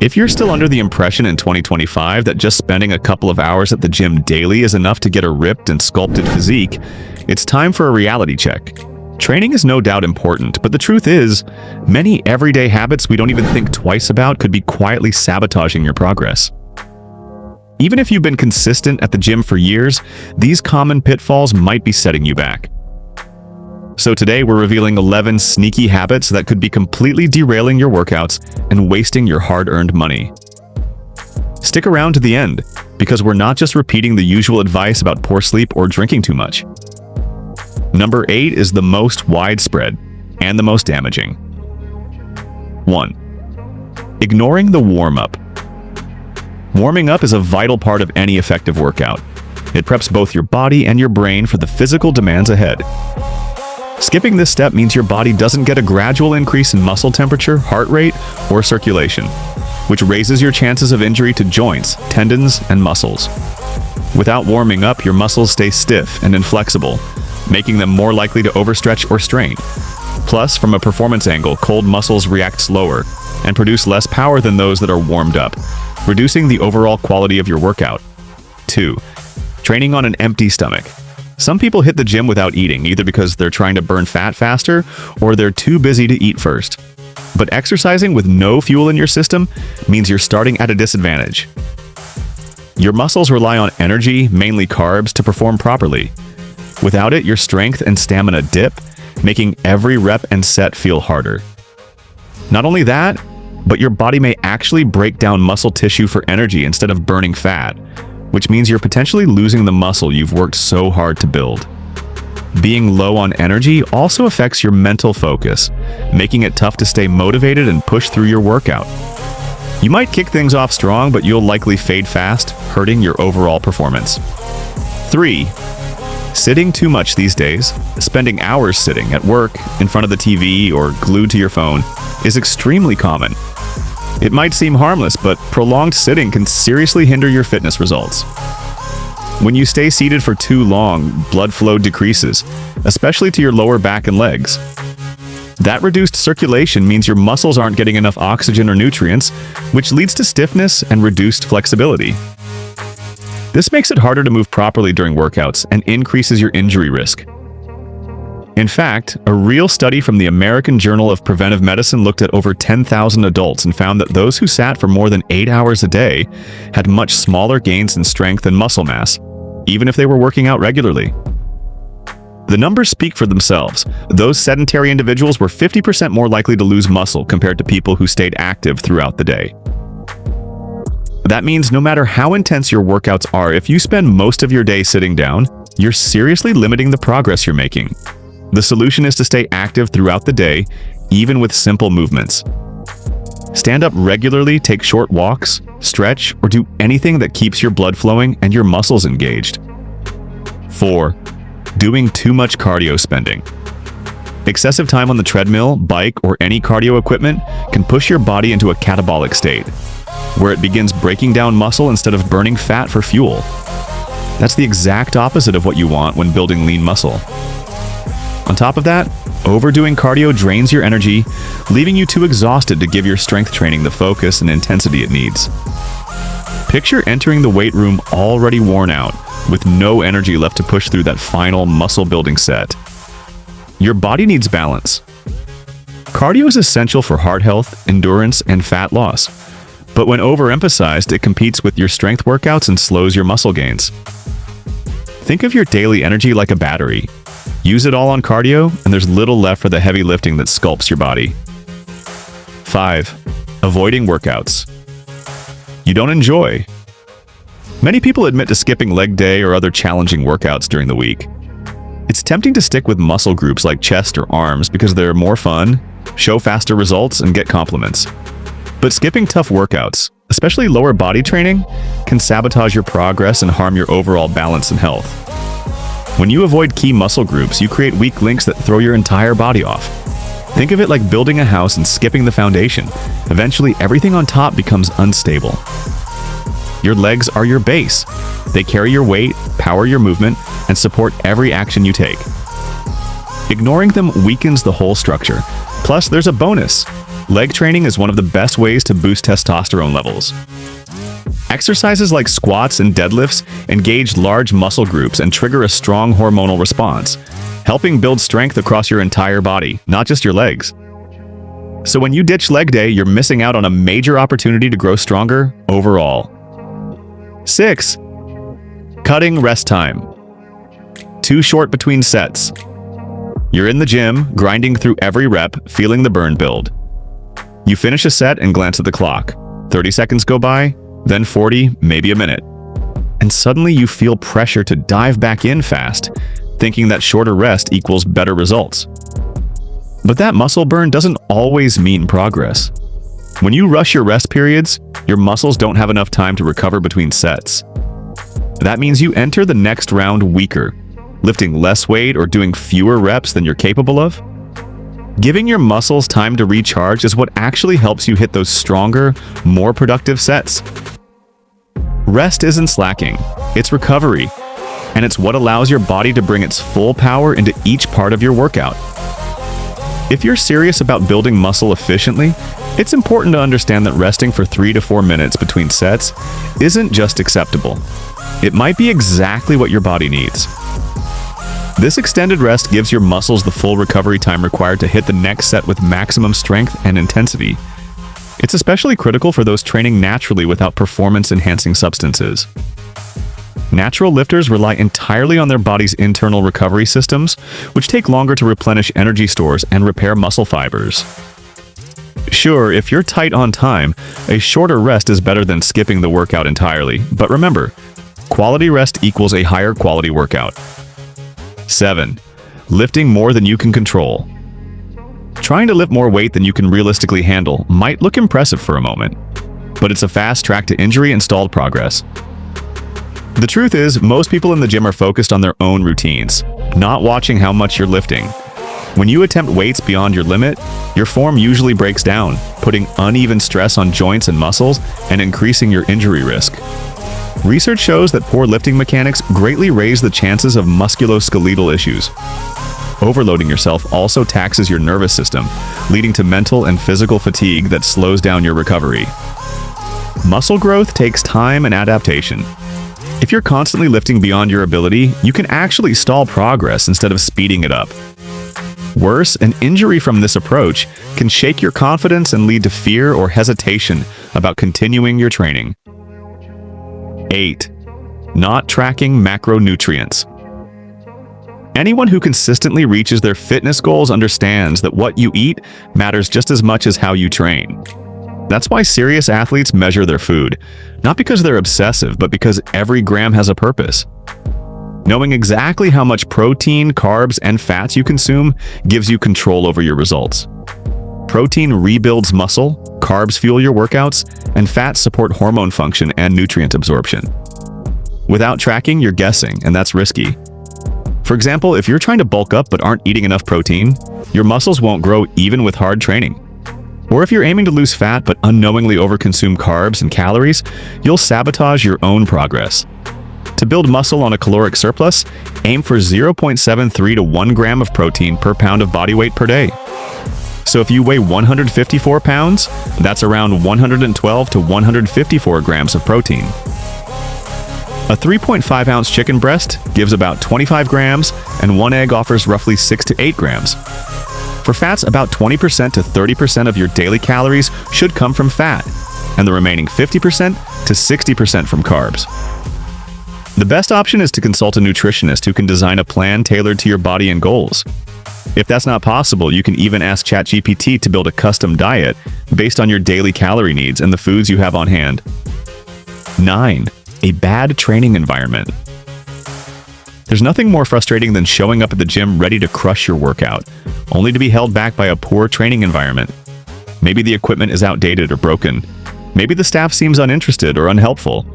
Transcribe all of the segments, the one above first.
If you're still under the impression in 2025 that just spending a couple of hours at the gym daily is enough to get a ripped and sculpted physique, it's time for a reality check. Training is no doubt important, but the truth is, many everyday habits we don't even think twice about could be quietly sabotaging your progress. Even if you've been consistent at the gym for years, these common pitfalls might be setting you back. So today we're revealing 11 sneaky habits that could be completely derailing your workouts and wasting your hard-earned money. Stick around to the end, because we're not just repeating the usual advice about poor sleep or drinking too much. Number 8 is the most widespread and the most damaging. 1. Ignoring the warm-up. Warming up is a vital part of any effective workout. It preps both your body and your brain for the physical demands ahead. Skipping this step means your body doesn't get a gradual increase in muscle temperature, heart rate, or circulation, which raises your chances of injury to joints, tendons, and muscles. Without warming up, your muscles stay stiff and inflexible, making them more likely to overstretch or strain. Plus, from a performance angle, cold muscles react slower and produce less power than those that are warmed up, reducing the overall quality of your workout. 2. Training on an empty stomach. Some people hit the gym without eating, either because they're trying to burn fat faster or they're too busy to eat first. But exercising with no fuel in your system means you're starting at a disadvantage. Your muscles rely on energy, mainly carbs, to perform properly. Without it, your strength and stamina dip, making every rep and set feel harder. Not only that, but your body may actually break down muscle tissue for energy instead of burning fat, which means you're potentially losing the muscle you've worked so hard to build. Being low on energy also affects your mental focus, making it tough to stay motivated and push through your workout. You might kick things off strong, but you'll likely fade fast, hurting your overall performance. 3. Sitting too much these days, spending hours sitting at work, in front of the TV, or glued to your phone, is extremely common. It might seem harmless, but prolonged sitting can seriously hinder your fitness results. When you stay seated for too long, blood flow decreases, especially to your lower back and legs. That reduced circulation means your muscles aren't getting enough oxygen or nutrients, which leads to stiffness and reduced flexibility. This makes it harder to move properly during workouts and increases your injury risk. In fact, a real study from the American Journal of Preventive Medicine looked at over 10,000 adults and found that those who sat for more than 8 hours a day had much smaller gains in strength and muscle mass, even if they were working out regularly. The numbers speak for themselves. Those sedentary individuals were 50% more likely to lose muscle compared to people who stayed active throughout the day. That means no matter how intense your workouts are, if you spend most of your day sitting down, you're seriously limiting the progress you're making. The solution is to stay active throughout the day, even with simple movements. Stand up regularly, take short walks, stretch, or do anything that keeps your blood flowing and your muscles engaged. 4. Doing too much cardio spending. Excessive time on the treadmill, bike, or any cardio equipment can push your body into a catabolic state, where it begins breaking down muscle instead of burning fat for fuel. That's the exact opposite of what you want when building lean muscle. On top of that, overdoing cardio drains your energy, leaving you too exhausted to give your strength training the focus and intensity it needs. Picture entering the weight room already worn out, with no energy left to push through that final muscle-building set. Your body needs balance. Cardio is essential for heart health, endurance, and fat loss. But when overemphasized, it competes with your strength workouts and slows your muscle gains. Think of your daily energy like a battery. Use it all on cardio, and there's little left for the heavy lifting that sculpts your body. 5. Avoiding workouts you don't enjoy. Many people admit to skipping leg day or other challenging workouts during the week. It's tempting to stick with muscle groups like chest or arms because they're more fun, show faster results, and get compliments. But skipping tough workouts, especially lower body training, can sabotage your progress and harm your overall balance and health. When you avoid key muscle groups, you create weak links that throw your entire body off. Think of it like building a house and skipping the foundation. Eventually, everything on top becomes unstable. Your legs are your base. They carry your weight, power your movement, and support every action you take. Ignoring them weakens the whole structure. Plus, there's a bonus. Leg training is one of the best ways to boost testosterone levels. Exercises like squats and deadlifts engage large muscle groups and trigger a strong hormonal response, helping build strength across your entire body, not just your legs. So when you ditch leg day, you're missing out on a major opportunity to grow stronger overall. 6. Cutting rest time. Too short between sets. You're in the gym, grinding through every rep, feeling the burn build. You finish a set and glance at the clock. 30 seconds go by, then 40, maybe a minute. And suddenly you feel pressure to dive back in fast, thinking that shorter rest equals better results. But that muscle burn doesn't always mean progress. When you rush your rest periods, your muscles don't have enough time to recover between sets. That means you enter the next round weaker, lifting less weight or doing fewer reps than you're capable of. Giving your muscles time to recharge is what actually helps you hit those stronger, more productive sets. Rest isn't slacking, it's recovery, and it's what allows your body to bring its full power into each part of your workout. If you're serious about building muscle efficiently, it's important to understand that resting for 3 to 4 minutes between sets isn't just acceptable. It might be exactly what your body needs. This extended rest gives your muscles the full recovery time required to hit the next set with maximum strength and intensity. It's especially critical for those training naturally without performance-enhancing substances. Natural lifters rely entirely on their body's internal recovery systems, which take longer to replenish energy stores and repair muscle fibers. Sure, if you're tight on time, a shorter rest is better than skipping the workout entirely, but remember, quality rest equals a higher quality workout. 7. Lifting more than you can control. Trying to lift more weight than you can realistically handle might look impressive for a moment, but it's a fast track to injury and stalled progress. The truth is, most people in the gym are focused on their own routines, not watching how much you're lifting. When you attempt weights beyond your limit, your form usually breaks down, putting uneven stress on joints and muscles and increasing your injury risk. Research shows that poor lifting mechanics greatly raise the chances of musculoskeletal issues. Overloading yourself also taxes your nervous system, leading to mental and physical fatigue that slows down your recovery. Muscle growth takes time and adaptation. If you're constantly lifting beyond your ability, you can actually stall progress instead of speeding it up. Worse, an injury from this approach can shake your confidence and lead to fear or hesitation about continuing your training. 8. Not tracking macronutrients. Anyone who consistently reaches their fitness goals understands that what you eat matters just as much as how you train. That's why serious athletes measure their food, not because they're obsessive, but because every gram has a purpose. Knowing exactly how much protein, carbs, and fats you consume gives you control over your results. Protein rebuilds muscle, carbs fuel your workouts, and fats support hormone function and nutrient absorption. Without tracking, you're guessing, and that's risky. For example, if you're trying to bulk up but aren't eating enough protein, your muscles won't grow even with hard training. Or if you're aiming to lose fat but unknowingly overconsume carbs and calories, you'll sabotage your own progress. To build muscle on a caloric surplus, aim for 0.73 to 1 gram of protein per pound of body weight per day. So if you weigh 154 pounds, that's around 112 to 154 grams of protein. A 3.5-ounce chicken breast gives about 25 grams, and 1 egg offers roughly 6 to 8 grams. For fats, about 20% to 30% of your daily calories should come from fat, and the remaining 50% to 60% from carbs. The best option is to consult a nutritionist who can design a plan tailored to your body and goals. If that's not possible, you can even ask ChatGPT to build a custom diet based on your daily calorie needs and the foods you have on hand. 9. A bad training environment. There's nothing more frustrating than showing up at the gym ready to crush your workout, only to be held back by a poor training environment. Maybe the equipment is outdated or broken. Maybe the staff seems uninterested or unhelpful.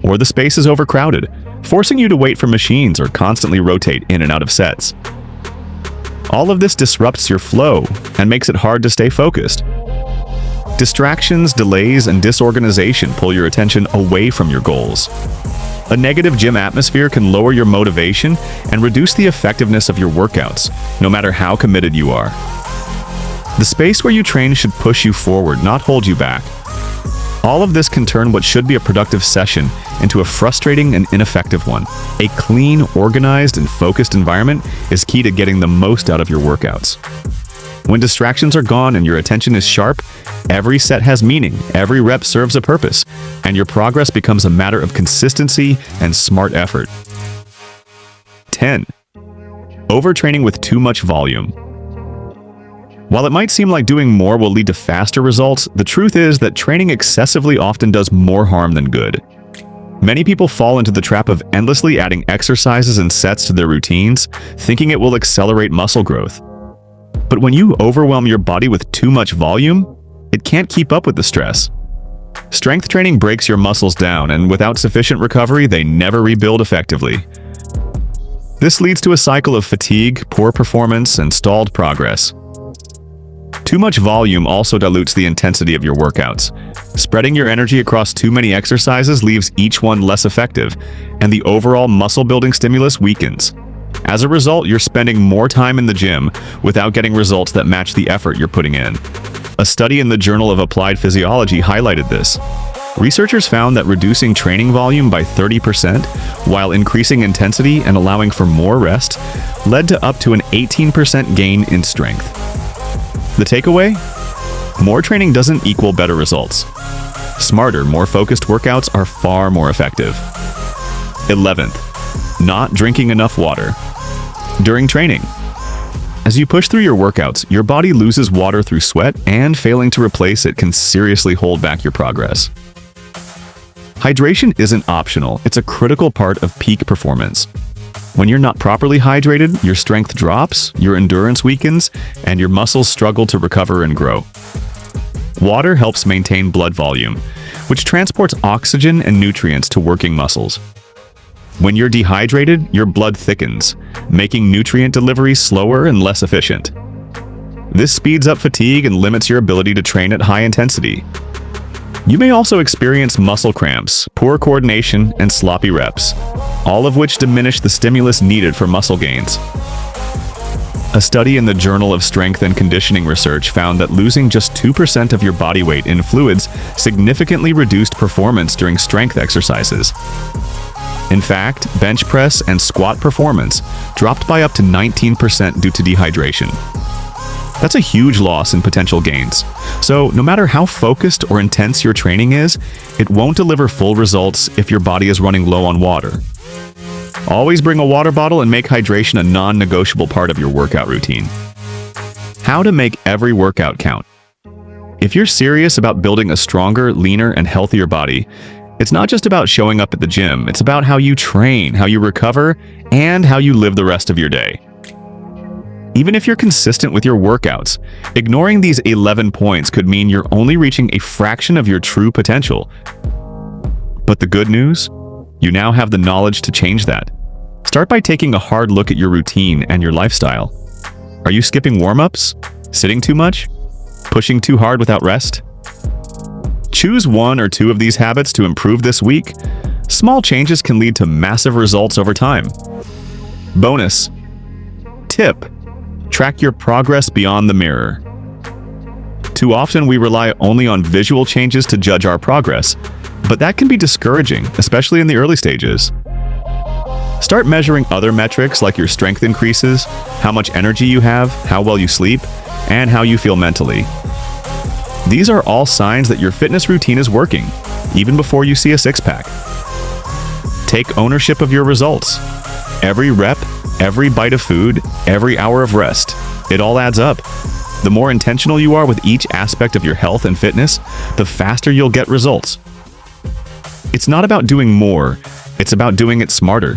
Or the space is overcrowded, forcing you to wait for machines or constantly rotate in and out of sets. All of this disrupts your flow and makes it hard to stay focused. Distractions, delays, and disorganization pull your attention away from your goals. A negative gym atmosphere can lower your motivation and reduce the effectiveness of your workouts, no matter how committed you are. The space where you train should push you forward, not hold you back. All of this can turn what should be a productive session into a frustrating and ineffective one. A clean, organized, and focused environment is key to getting the most out of your workouts. When distractions are gone and your attention is sharp, every set has meaning, every rep serves a purpose, and your progress becomes a matter of consistency and smart effort. 10. Overtraining with too much volume. While it might seem like doing more will lead to faster results, the truth is that training excessively often does more harm than good. Many people fall into the trap of endlessly adding exercises and sets to their routines, thinking it will accelerate muscle growth. But when you overwhelm your body with too much volume, it can't keep up with the stress. Strength training breaks your muscles down, and without sufficient recovery, they never rebuild effectively. This leads to a cycle of fatigue, poor performance, and stalled progress. Too much volume also dilutes the intensity of your workouts. Spreading your energy across too many exercises leaves each one less effective, and the overall muscle-building stimulus weakens. As a result, you're spending more time in the gym without getting results that match the effort you're putting in. A study in the Journal of Applied Physiology highlighted this. Researchers found that reducing training volume by 30% while increasing intensity and allowing for more rest led to up to an 18% gain in strength. The takeaway? More training doesn't equal better results. Smarter, more focused workouts are far more effective. 11th, not drinking enough water. During training, as you push through your workouts, your body loses water through sweat, and failing to replace it can seriously hold back your progress. Hydration isn't optional, it's a critical part of peak performance. When you're not properly hydrated, your strength drops, your endurance weakens, and your muscles struggle to recover and grow. Water helps maintain blood volume, which transports oxygen and nutrients to working muscles. When you're dehydrated, your blood thickens, making nutrient delivery slower and less efficient. This speeds up fatigue and limits your ability to train at high intensity. You may also experience muscle cramps, poor coordination, and sloppy reps, all of which diminish the stimulus needed for muscle gains. A study in the Journal of Strength and Conditioning Research found that losing just 2% of your body weight in fluids significantly reduced performance during strength exercises. In fact, bench press and squat performance dropped by up to 19% due to dehydration. That's a huge loss in potential gains. So, no matter how focused or intense your training is, it won't deliver full results if your body is running low on water. Always bring a water bottle and make hydration a non-negotiable part of your workout routine. How to make every workout count. If you're serious about building a stronger, leaner, and healthier body, it's not just about showing up at the gym, it's about how you train, how you recover, and how you live the rest of your day. Even if you're consistent with your workouts, ignoring these 11 points could mean you're only reaching a fraction of your true potential. But the good news? You now have the knowledge to change that. Start by taking a hard look at your routine and your lifestyle. Are you skipping warm-ups? Sitting too much? Pushing too hard without rest? Choose one or two of these habits to improve this week. Small changes can lead to massive results over time. Bonus tip: track your progress beyond the mirror. Too often we rely only on visual changes to judge our progress, but that can be discouraging, especially in the early stages. Start measuring other metrics like your strength increases, how much energy you have, how well you sleep, and how you feel mentally. These are all signs that your fitness routine is working, even before you see a six-pack. Take ownership of your results. Every rep, every bite of food, every hour of rest, it all adds up. The more intentional you are with each aspect of your health and fitness, the faster you'll get results. It's not about doing more, it's about doing it smarter.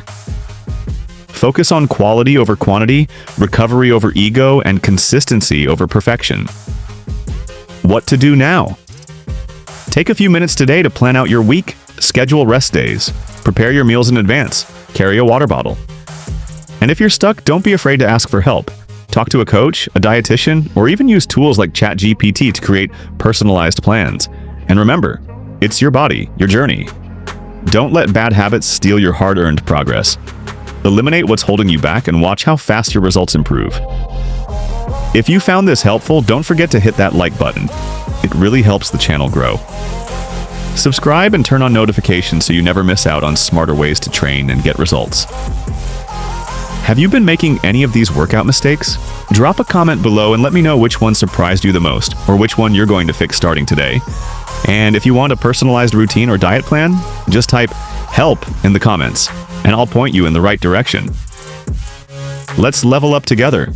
Focus on quality over quantity, recovery over ego, and consistency over perfection. What to do now? Take a few minutes today to plan out your week, schedule rest days, prepare your meals in advance, carry a water bottle. And if you're stuck, don't be afraid to ask for help. Talk to a coach, a dietitian, or even use tools like ChatGPT to create personalized plans. And remember, it's your body, your journey. Don't let bad habits steal your hard-earned progress. Eliminate what's holding you back and watch how fast your results improve. If you found this helpful, don't forget to hit that like button. It really helps the channel grow. Subscribe and turn on notifications so you never miss out on smarter ways to train and get results. Have you been making any of these workout mistakes? Drop a comment below and let me know which one surprised you the most, or which one you're going to fix starting today. And if you want a personalized routine or diet plan, just type "help" in the comments, and I'll point you in the right direction. Let's level up together.